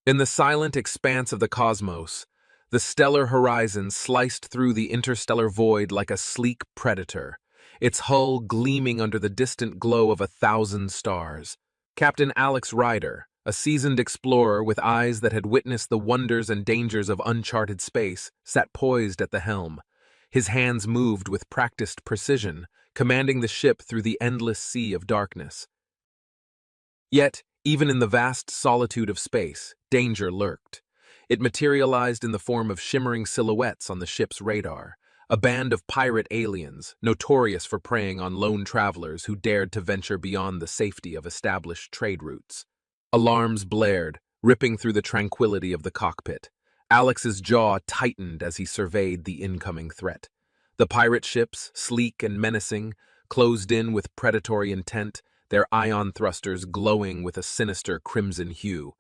In the silent expanse of the cosmos, the stellar horizon sliced through the interstellar void like a sleek predator, its hull gleaming under the distant glow of 1,000 stars. Captain Alex Ryder, a seasoned explorer with eyes that had witnessed the wonders and dangers of uncharted space, sat poised at the helm. His hands moved with practiced precision, commanding the ship through the endless sea of darkness. Yet, even in the vast solitude of space, danger lurked. It materialized in the form of shimmering silhouettes on the ship's radar, a band of pirate aliens, notorious for preying on lone travelers who dared to venture beyond the safety of established trade routes. Alarms blared, ripping through the tranquility of the cockpit. Alex's jaw tightened as he surveyed the incoming threat. The pirate ships, sleek and menacing, closed in with predatory intent, their ion thrusters glowing with a sinister crimson hue.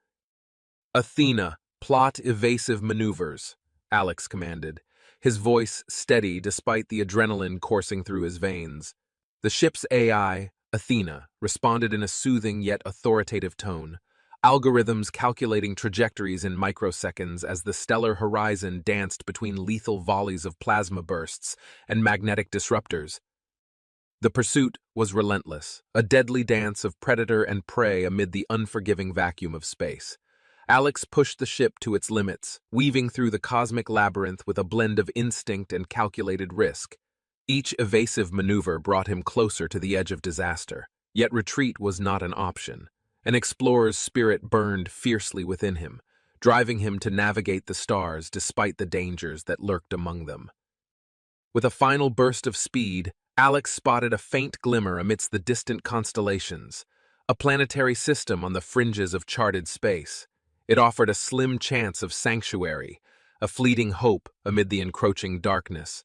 "Athena, plot evasive maneuvers," Alex commanded, his voice steady despite the adrenaline coursing through his veins. The ship's AI, Athena, responded in a soothing yet authoritative tone, algorithms calculating trajectories in microseconds as the stellar horizon danced between lethal volleys of plasma bursts and magnetic disruptors. The pursuit was relentless, a deadly dance of predator and prey amid the unforgiving vacuum of space. Alex pushed the ship to its limits, weaving through the cosmic labyrinth with a blend of instinct and calculated risk. Each evasive maneuver brought him closer to the edge of disaster, yet retreat was not an option. An explorer's spirit burned fiercely within him, driving him to navigate the stars despite the dangers that lurked among them. With a final burst of speed, Alex spotted a faint glimmer amidst the distant constellations, a planetary system on the fringes of charted space. It offered a slim chance of sanctuary, a fleeting hope amid the encroaching darkness.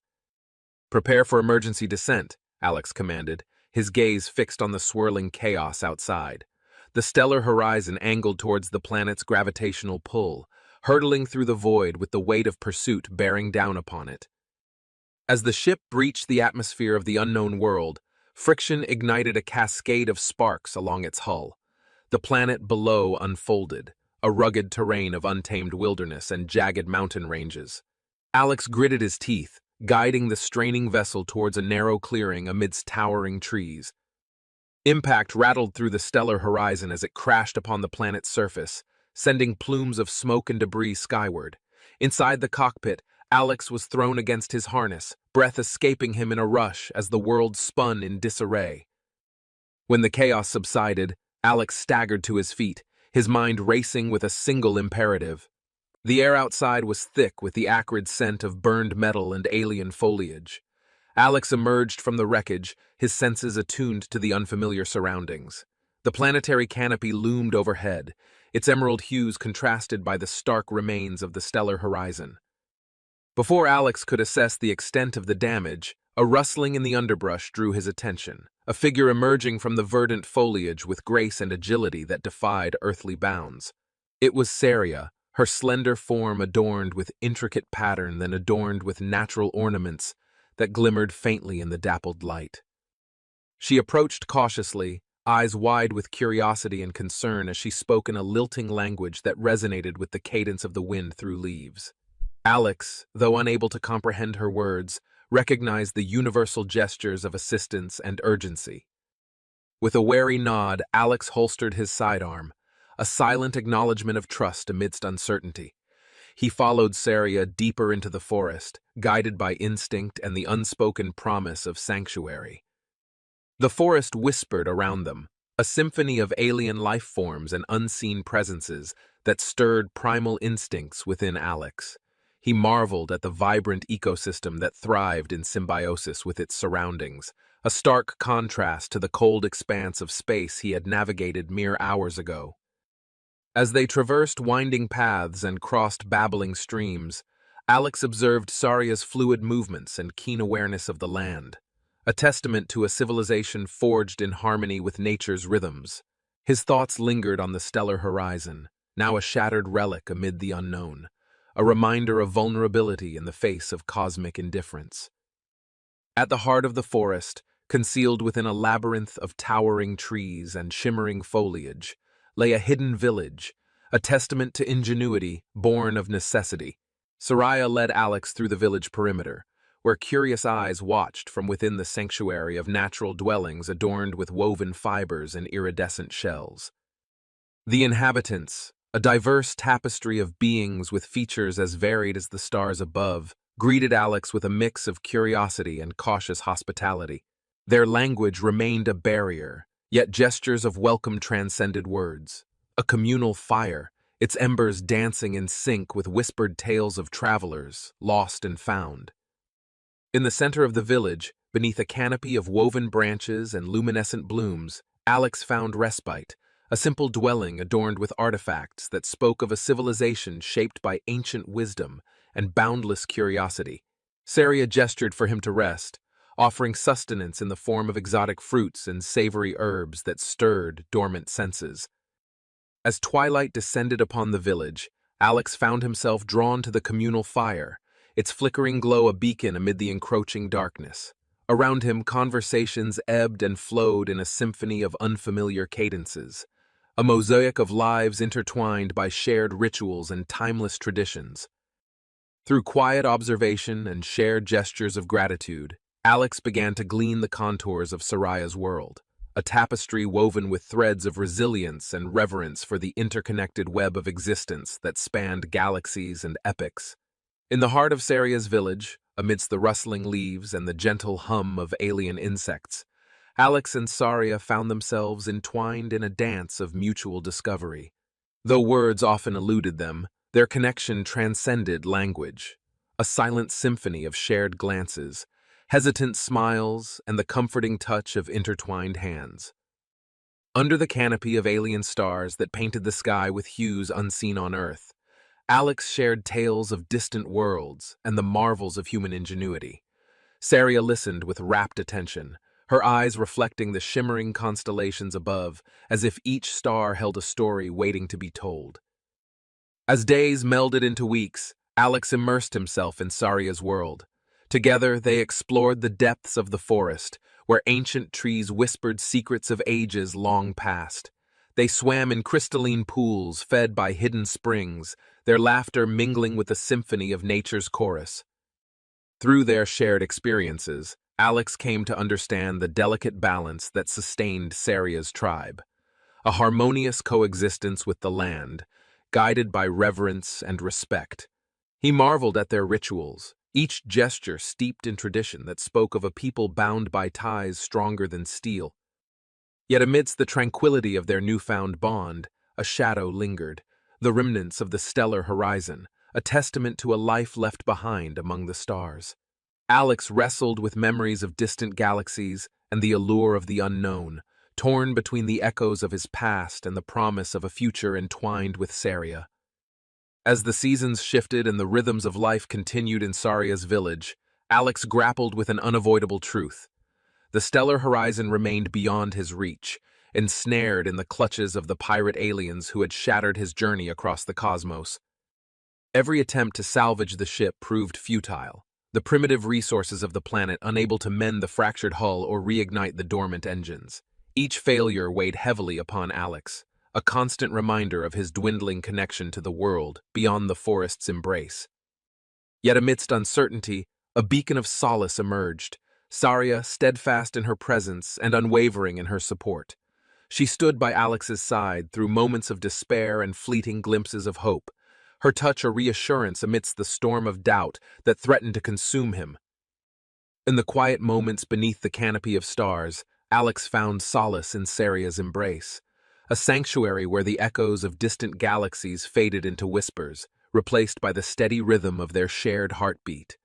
"Prepare for emergency descent," Alex commanded, his gaze fixed on the swirling chaos outside. The stellar horizon angled towards the planet's gravitational pull, hurtling through the void with the weight of pursuit bearing down upon it. As the ship breached the atmosphere of the unknown world, friction ignited a cascade of sparks along its hull. The planet below unfolded, a rugged terrain of untamed wilderness and jagged mountain ranges. Alex gritted his teeth, guiding the straining vessel towards a narrow clearing amidst towering trees. Impact rattled through the stellar horizon as it crashed upon the planet's surface, sending plumes of smoke and debris skyward. Inside the cockpit, Alex was thrown against his harness, breath escaping him in a rush as the world spun in disarray. When the chaos subsided, Alex staggered to his feet, his mind racing with a single imperative. The air outside was thick with the acrid scent of burned metal and alien foliage. Alex emerged from the wreckage, his senses attuned to the unfamiliar surroundings. The planetary canopy loomed overhead, its emerald hues contrasted by the stark remains of the stellar horizon. Before Alex could assess the extent of the damage, a rustling in the underbrush drew his attention, a figure emerging from the verdant foliage with grace and agility that defied earthly bounds. It was Saria, her slender form adorned with intricate pattern then adorned with natural ornaments that glimmered faintly in the dappled light. She approached cautiously, eyes wide with curiosity and concern as she spoke in a lilting language that resonated with the cadence of the wind through leaves. Alex, though unable to comprehend her words, recognized the universal gestures of assistance and urgency. With a wary nod, Alex holstered his sidearm, a silent acknowledgement of trust amidst uncertainty. He followed Saria deeper into the forest, guided by instinct and the unspoken promise of sanctuary. The forest whispered around them, a symphony of alien life forms and unseen presences that stirred primal instincts within Alex. He marveled at the vibrant ecosystem that thrived in symbiosis with its surroundings, a stark contrast to the cold expanse of space he had navigated mere hours ago. As they traversed winding paths and crossed babbling streams, Alex observed Saria's fluid movements and keen awareness of the land, a testament to a civilization forged in harmony with nature's rhythms. His thoughts lingered on the stellar horizon, now a shattered relic amid the unknown, a reminder of vulnerability in the face of cosmic indifference. At the heart of the forest, concealed within a labyrinth of towering trees and shimmering foliage, lay a hidden village, a testament to ingenuity born of necessity. Soraya led Alex through the village perimeter, where curious eyes watched from within the sanctuary of natural dwellings adorned with woven fibers and iridescent shells. The inhabitants, a diverse tapestry of beings with features as varied as the stars above, greeted Alex with a mix of curiosity and cautious hospitality. Their language remained a barrier, yet gestures of welcome transcended words. A communal fire, its embers dancing in sync with whispered tales of travelers, lost and found. In the center of the village, beneath a canopy of woven branches and luminescent blooms, Alex found respite, a simple dwelling adorned with artifacts that spoke of a civilization shaped by ancient wisdom and boundless curiosity. Saria gestured for him to rest, offering sustenance in the form of exotic fruits and savory herbs that stirred dormant senses. As twilight descended upon the village, Alex found himself drawn to the communal fire, its flickering glow a beacon amid the encroaching darkness. Around him, conversations ebbed and flowed in a symphony of unfamiliar cadences, a mosaic of lives intertwined by shared rituals and timeless traditions. Through quiet observation and shared gestures of gratitude, Alex began to glean the contours of Soraya's world, a tapestry woven with threads of resilience and reverence for the interconnected web of existence that spanned galaxies and epochs. In the heart of Saria's village, amidst the rustling leaves and the gentle hum of alien insects, Alex and Saria found themselves entwined in a dance of mutual discovery. Though words often eluded them, their connection transcended language, a silent symphony of shared glances, hesitant smiles, and the comforting touch of intertwined hands. Under the canopy of alien stars that painted the sky with hues unseen on Earth, Alex shared tales of distant worlds and the marvels of human ingenuity. Saria listened with rapt attention, her eyes reflecting the shimmering constellations above, as if each star held a story waiting to be told. As days melded into weeks, Alex immersed himself in Saria's world. Together, they explored the depths of the forest, where ancient trees whispered secrets of ages long past. They swam in crystalline pools fed by hidden springs, their laughter mingling with the symphony of nature's chorus. Through their shared experiences, Alex came to understand the delicate balance that sustained Saria's tribe, a harmonious coexistence with the land, guided by reverence and respect. He marveled at their rituals, each gesture steeped in tradition that spoke of a people bound by ties stronger than steel. Yet amidst the tranquility of their newfound bond, a shadow lingered, the remnants of the stellar horizon, a testament to a life left behind among the stars. Alex wrestled with memories of distant galaxies and the allure of the unknown, torn between the echoes of his past and the promise of a future entwined with Saria. As the seasons shifted and the rhythms of life continued in Saria's village, Alex grappled with an unavoidable truth. The stellar horizon remained beyond his reach, ensnared in the clutches of the pirate aliens who had shattered his journey across the cosmos. Every attempt to salvage the ship proved futile, the primitive resources of the planet unable to mend the fractured hull or reignite the dormant engines. Each failure weighed heavily upon Alex, a constant reminder of his dwindling connection to the world beyond the forest's embrace. Yet amidst uncertainty, a beacon of solace emerged, Saria steadfast in her presence and unwavering in her support. She stood by Alex's side through moments of despair and fleeting glimpses of hope, her touch a reassurance amidst the storm of doubt that threatened to consume him. In the quiet moments beneath the canopy of stars, Alex found solace in Saria's embrace, a sanctuary where the echoes of distant galaxies faded into whispers, replaced by the steady rhythm of their shared heartbeat.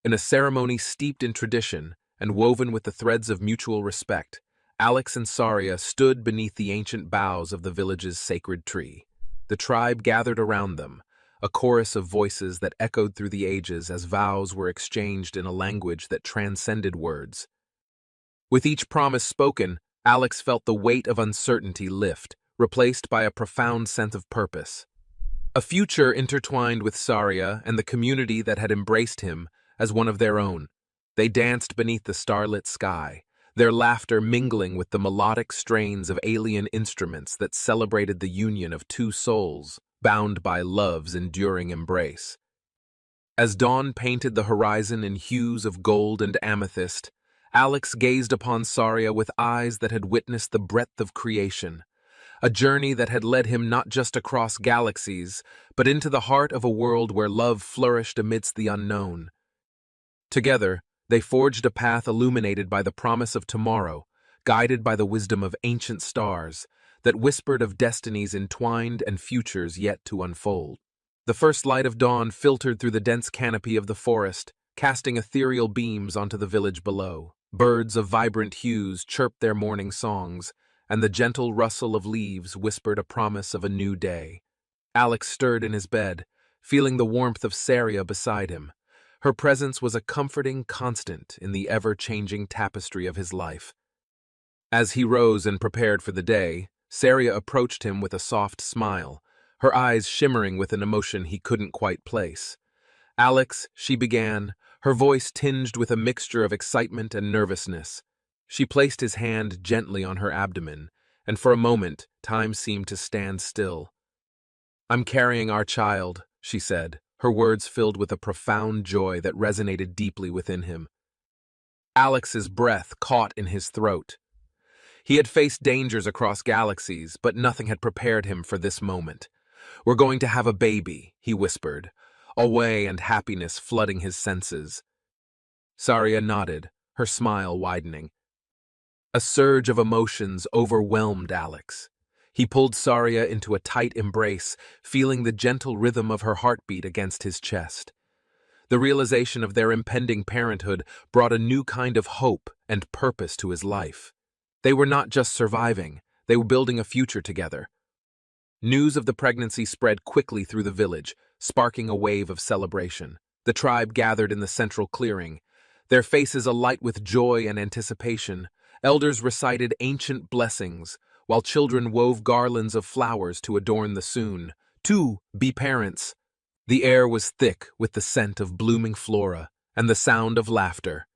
In a ceremony steeped in tradition and woven with the threads of mutual respect, Alex and Saria stood beneath the ancient boughs of the village's sacred tree. The tribe gathered around them, a chorus of voices that echoed through the ages as vows were exchanged in a language that transcended words. With each promise spoken, Alex felt the weight of uncertainty lift, replaced by a profound sense of purpose. A future intertwined with Saria and the community that had embraced him as one of their own. They danced beneath the starlit sky, their laughter mingling with the melodic strains of alien instruments that celebrated the union of two souls, bound by love's enduring embrace. As dawn painted the horizon in hues of gold and amethyst, Alex gazed upon Saria with eyes that had witnessed the breadth of creation, a journey that had led him not just across galaxies, but into the heart of a world where love flourished amidst the unknown. Together, they forged a path illuminated by the promise of tomorrow, guided by the wisdom of ancient stars, that whispered of destinies entwined and futures yet to unfold. The first light of dawn filtered through the dense canopy of the forest, casting ethereal beams onto the village below. Birds of vibrant hues chirped their morning songs, and the gentle rustle of leaves whispered a promise of a new day. Alex stirred in his bed, feeling the warmth of Saria beside him. Her presence was a comforting constant in the ever-changing tapestry of his life. As he rose and prepared for the day, Saria approached him with a soft smile, her eyes shimmering with an emotion he couldn't quite place. "Alex," she began, her voice tinged with a mixture of excitement and nervousness. She placed his hand gently on her abdomen, and for a moment, time seemed to stand still. "I'm carrying our child," she said, her words filled with a profound joy that resonated deeply within him. Alex's breath caught in his throat. He had faced dangers across galaxies, but nothing had prepared him for this moment. "We're going to have a baby," he whispered, awe and happiness flooding his senses. Saria nodded, her smile widening. A surge of emotions overwhelmed Alex. He pulled Saria into a tight embrace, feeling the gentle rhythm of her heartbeat against his chest. The realization of their impending parenthood brought a new kind of hope and purpose to his life. They were not just surviving, they were building a future together. News of the pregnancy spread quickly through the village, sparking a wave of celebration. The tribe gathered in the central clearing, their faces alight with joy and anticipation. Elders recited ancient blessings, while children wove garlands of flowers to adorn the soon-to-be parents. The air was thick with the scent of blooming flora and the sound of laughter.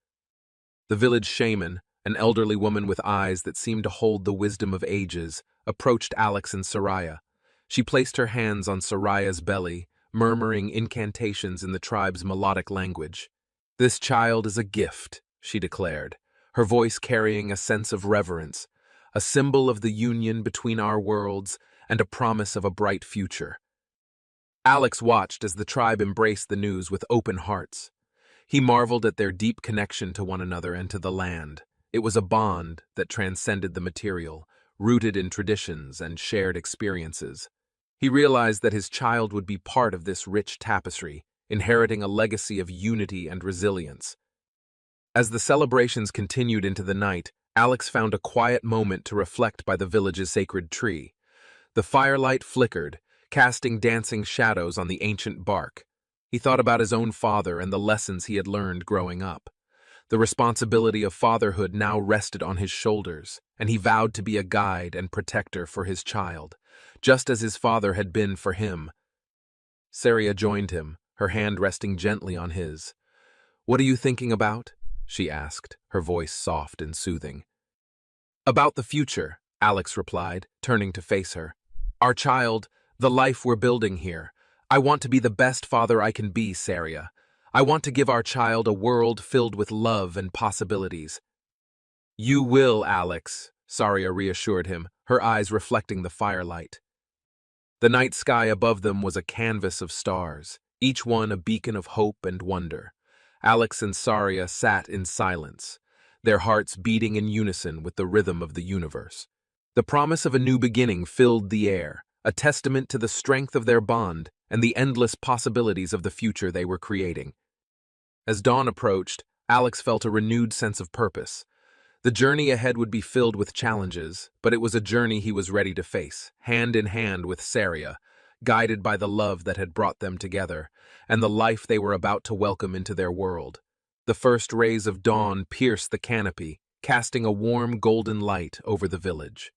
The village shaman, an elderly woman with eyes that seemed to hold the wisdom of ages, approached Alex and Saria. She placed her hands on Saria's belly, murmuring incantations in the tribe's melodic language. "This child is a gift," she declared, her voice carrying a sense of reverence, a symbol of the union between our worlds and a promise of a bright future. Alex watched as the tribe embraced the news with open hearts. He marveled at their deep connection to one another and to the land. It was a bond that transcended the material, rooted in traditions and shared experiences. He realized that his child would be part of this rich tapestry, inheriting a legacy of unity and resilience. As the celebrations continued into the night, Alex found a quiet moment to reflect by the village's sacred tree. The firelight flickered, casting dancing shadows on the ancient bark. He thought about his own father and the lessons he had learned growing up. The responsibility of fatherhood now rested on his shoulders, and he vowed to be a guide and protector for his child, just as his father had been for him. Saria joined him, her hand resting gently on his. "What are you thinking about?" she asked, her voice soft and soothing. "About the future," Alex replied, turning to face her. "Our child, the life we're building here. I want to be the best father I can be, Saria. I want to give our child a world filled with love and possibilities." "You will, Alex," Saria reassured him, her eyes reflecting the firelight. The night sky above them was a canvas of stars, each one a beacon of hope and wonder. Alex and Saria sat in silence, their hearts beating in unison with the rhythm of the universe. The promise of a new beginning filled the air, a testament to the strength of their bond and the endless possibilities of the future they were creating. As dawn approached, Alex felt a renewed sense of purpose. The journey ahead would be filled with challenges, but it was a journey he was ready to face, hand in hand with Saria, guided by the love that had brought them together, and the life they were about to welcome into their world. The first rays of dawn pierced the canopy, casting a warm golden light over the village.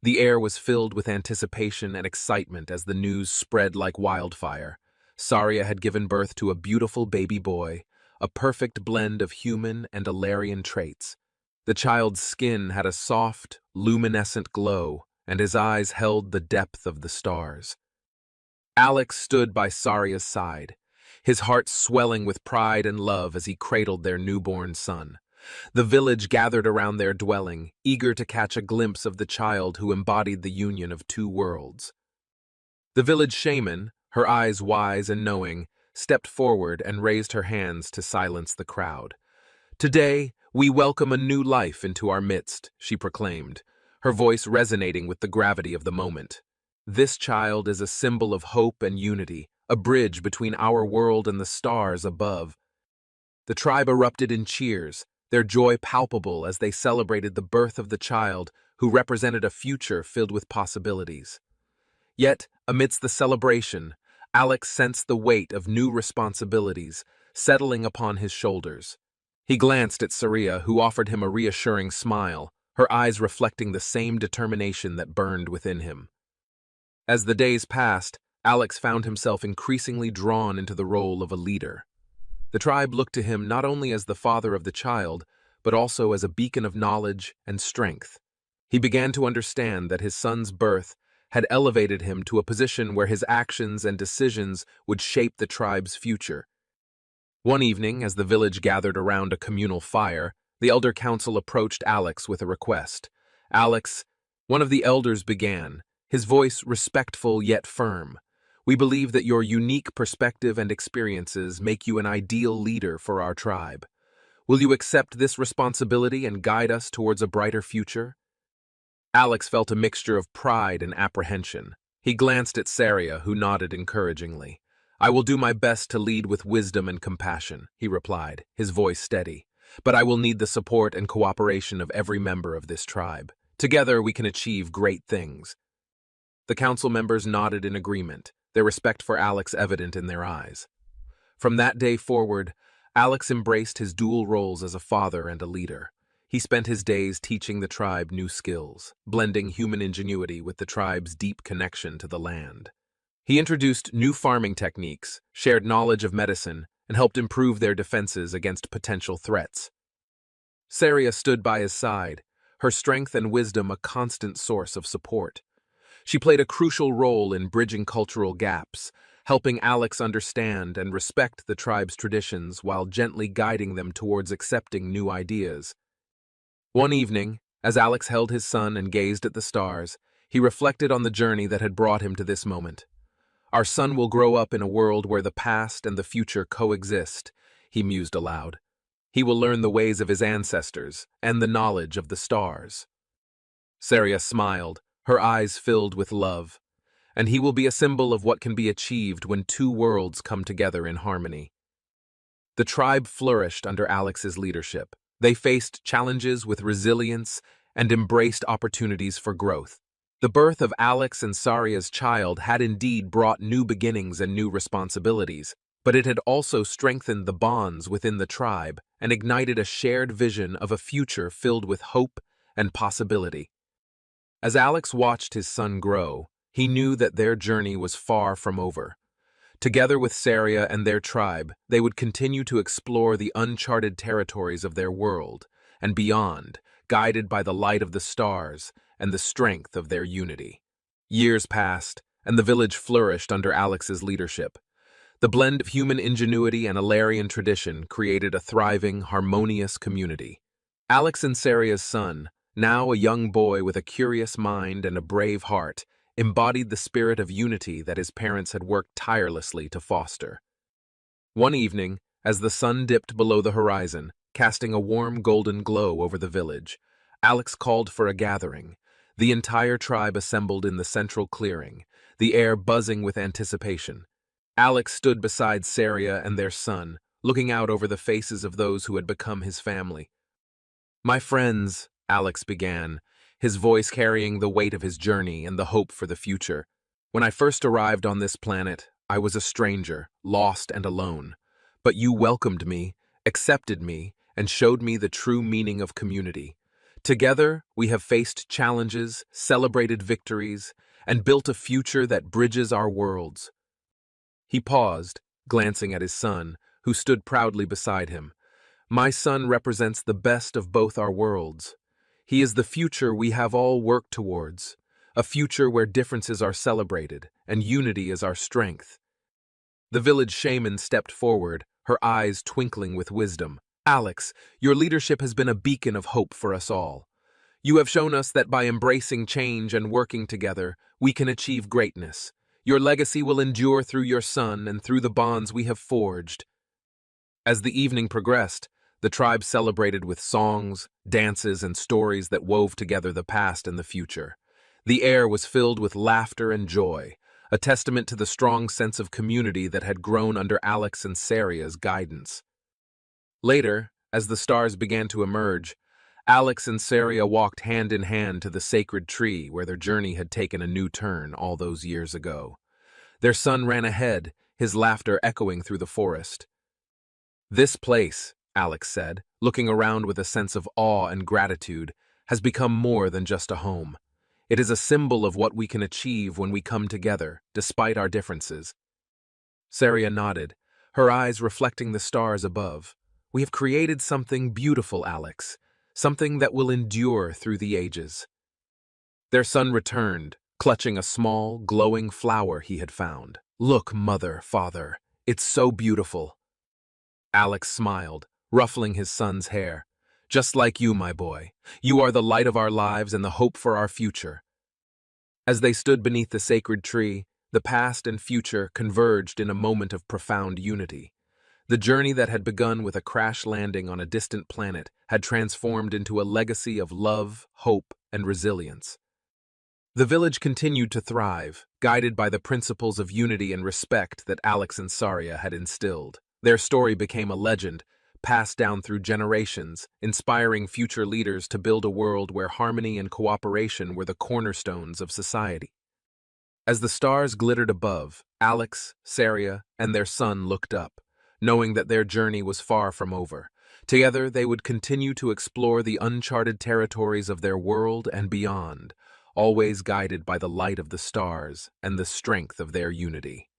The air was filled with anticipation and excitement as the news spread like wildfire. Saria had given birth to a beautiful baby boy, a perfect blend of human and Alarian traits. The child's skin had a soft, luminescent glow, and his eyes held the depth of the stars. Alex stood by Saria's side, his heart swelling with pride and love as he cradled their newborn son. The village gathered around their dwelling, eager to catch a glimpse of the child who embodied the union of two worlds. The village shaman, her eyes wise and knowing, stepped forward and raised her hands to silence the crowd. "Today, we welcome a new life into our midst," she proclaimed, her voice resonating with the gravity of the moment. "This child is a symbol of hope and unity, a bridge between our world and the stars above." The tribe erupted in cheers, their joy palpable as they celebrated the birth of the child who represented a future filled with possibilities. Yet, amidst the celebration, Alex sensed the weight of new responsibilities settling upon his shoulders. He glanced at Saria, who offered him a reassuring smile, her eyes reflecting the same determination that burned within him. As the days passed, Alex found himself increasingly drawn into the role of a leader. The tribe looked to him not only as the father of the child, but also as a beacon of knowledge and strength. He began to understand that his son's birth had elevated him to a position where his actions and decisions would shape the tribe's future. One evening, as the village gathered around a communal fire, the elder council approached Alex with a request. "Alex," one of the elders began, his voice respectful yet firm, "we believe that your unique perspective and experiences make you an ideal leader for our tribe. Will you accept this responsibility and guide us towards a brighter future?" Alex felt a mixture of pride and apprehension. He glanced at Saria, who nodded encouragingly. "I will do my best to lead with wisdom and compassion," he replied, his voice steady. "But I will need the support and cooperation of every member of this tribe. Together we can achieve great things." The council members nodded in agreement, their respect for Alex evident in their eyes. From that day forward, Alex embraced his dual roles as a father and a leader. He spent his days teaching the tribe new skills, blending human ingenuity with the tribe's deep connection to the land. He introduced new farming techniques, shared knowledge of medicine, and helped improve their defenses against potential threats. Saria stood by his side, her strength and wisdom a constant source of support. She played a crucial role in bridging cultural gaps, helping Alex understand and respect the tribe's traditions while gently guiding them towards accepting new ideas. One evening, as Alex held his son and gazed at the stars, he reflected on the journey that had brought him to this moment. "Our son will grow up in a world where the past and the future coexist," he mused aloud. "He will learn the ways of his ancestors and the knowledge of the stars." Saria smiled, her eyes filled with love. "And he will be a symbol of what can be achieved when two worlds come together in harmony." The tribe flourished under Alex's leadership. They faced challenges with resilience and embraced opportunities for growth. The birth of Alex and Saria's child had indeed brought new beginnings and new responsibilities, but it had also strengthened the bonds within the tribe and ignited a shared vision of a future filled with hope and possibility. As Alex watched his son grow, he knew that their journey was far from over. Together with Saria and their tribe, they would continue to explore the uncharted territories of their world and beyond, guided by the light of the stars and the strength of their unity. Years passed, and the village flourished under Alex's leadership. The blend of human ingenuity and Alarian tradition created a thriving, harmonious community. Alex and Saria's son, now a young boy with a curious mind and a brave heart, embodied the spirit of unity that his parents had worked tirelessly to foster. One evening, as the sun dipped below the horizon, casting a warm golden glow over the village, Alex called for a gathering. The entire tribe assembled in the central clearing, the air buzzing with anticipation. Alex stood beside Saria and their son, looking out over the faces of those who had become his family. "My friends," Alex began, his voice carrying the weight of his journey and the hope for the future. "When I first arrived on this planet, I was a stranger, lost and alone. But you welcomed me, accepted me, and showed me the true meaning of community. Together, we have faced challenges, celebrated victories, and built a future that bridges our worlds." He paused, glancing at his son, who stood proudly beside him. My son represents the best of both our worlds. He is the future we have all worked towards, a future where differences are celebrated and unity is our strength. The village shaman stepped forward, her eyes twinkling with wisdom. Alex, your leadership has been a beacon of hope for us all. You have shown us that by embracing change and working together, we can achieve greatness. Your legacy will endure through your son and through the bonds we have forged. As the evening progressed, the tribe celebrated with songs, dances, and stories that wove together the past and the future. The air was filled with laughter and joy, a testament to the strong sense of community that had grown under Alex and Saria's guidance. Later, as the stars began to emerge, Alex and Saria walked hand in hand to the sacred tree where their journey had taken a new turn all those years ago. Their son ran ahead, his laughter echoing through the forest. This place, Alex said, looking around with a sense of awe and gratitude, has become more than just a home. It is a symbol of what we can achieve when we come together, despite our differences. Saria nodded, her eyes reflecting the stars above. We have created something beautiful, Alex, something that will endure through the ages. Their son returned, clutching a small, glowing flower he had found. Look, mother, father, it's so beautiful. Alex smiled, ruffling his son's hair. Just like you, my boy. You are the light of our lives and the hope for our future. As they stood beneath the sacred tree, the past and future converged in a moment of profound unity. The journey that had begun with a crash landing on a distant planet had transformed into a legacy of love, hope, and resilience. The village continued to thrive, guided by the principles of unity and respect that Alex and Saria had instilled. Their story became a legend, passed down through generations, inspiring future leaders to build a world where harmony and cooperation were the cornerstones of society. As the stars glittered above, Alex, Saria, and their son looked up, knowing that their journey was far from over. Together, they would continue to explore the uncharted territories of their world and beyond, always guided by the light of the stars and the strength of their unity.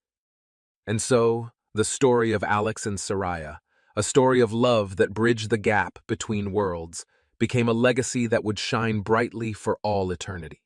And so, the story of Alex and Saria, a story of love that bridged the gap between worlds, became a legacy that would shine brightly for all eternity.